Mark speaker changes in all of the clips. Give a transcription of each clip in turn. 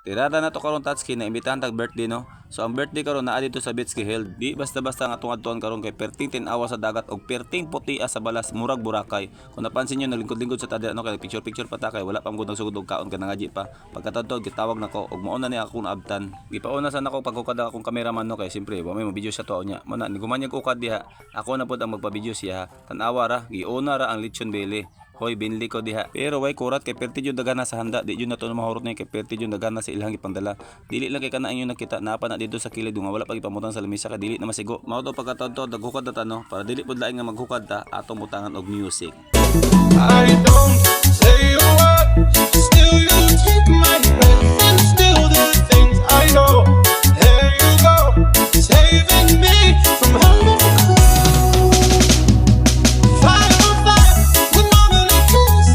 Speaker 1: Tirada na to karon Tatsuki na imbitahan tag birthday no. So ang birthday karon naa dito sa Bitski Hill. Di basta-basta nga atong karon kay perting tin-awa sa dagat og perting puti sa balas murag Boracay. Kung napansin niyo naglingkod-lingkod sa tada no kay picture pa ta kay wala pa gud nagsugod og kaon ka nangaji pa. Pagkatadto gitawag nako og mao na ni ako naabtan. Gipauna sa nako pagkukad akong cameraman no kay simpre wa may mo video sa to nya. Mo na ni gumanyag ukad diha. Ako na pud ang magpa-video siya. Tan-awa ra giuna ra ang lechon belly. Hoy binli ko diha. Pero way kurat kay perti jud dagana sa handa. Di jud na to mahurot ni kay perti jud dagana sa ilang ipandala. Dili lang kay kana inyo nakita napa na dito sa kilid nga wala pa gipamutang sa lamisa kay dili na masigo. Mao to pagkataon to daghukad ta no para dili pud laing nga maghukad ta atong butangan og music.
Speaker 2: I don't say a word, still you take my breath and still the things I know. There you go, saving me from having to call. Fire on fire, with normally kiss.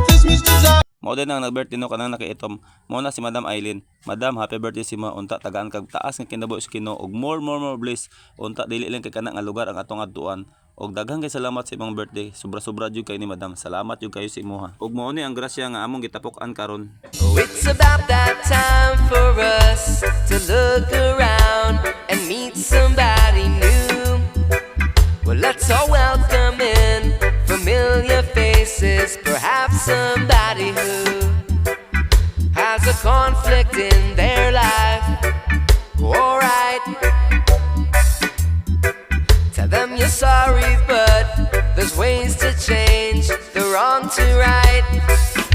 Speaker 2: This means desire.
Speaker 1: Mao din ang nag-birthday no kanang nakiitom. Mao na si Madam Eileen. Madam, happy birthday si mo. Unta tagaan kag taas nga kinabo sa Ginoo og more bliss. Unta dili lang kay kana nga lugar ang atong adtuan. Og daghang kay salamat sa imong birthday. Sobra-sobra jud kay ni Madam. Salamat jud kayo sa imuha. Og mao ni ang grasya nga among gitapok-an karon.
Speaker 3: Oh, it's about that time for us to look around and meet somebody new. Well, let's all welcome in familiar faces, perhaps somebody who has a conflict in their life. Alright, tell them you're sorry, but there's ways to change the wrong to right.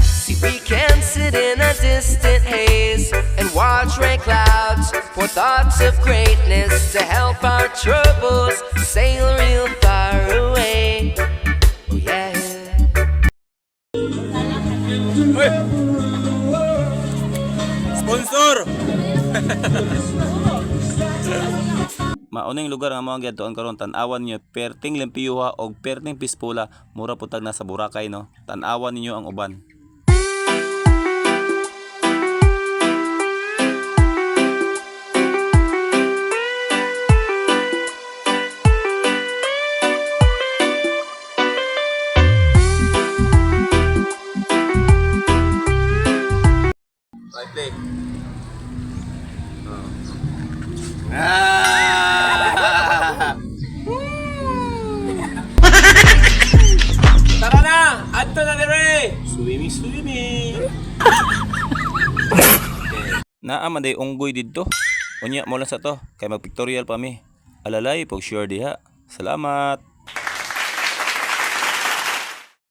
Speaker 3: See, we can sit in a distant haze and watch rain clouds pour thoughts of greatness to help our troubles sail real far away. Oh yeah.
Speaker 1: Sponsor. Maunang lugar nga mga giadtoan karon tan-awan niyo perting Lempiyuha og perting Pispula mura putag na sa Boracay no. Tan-awan ninyo ang uban. Right leg.
Speaker 4: Tara na! Adto na dire! Swimming!
Speaker 1: Naa man day unggoy didto. Unya mo lang sa to kay magpictorial pa mi. Alalay pog sure diha. Salamat.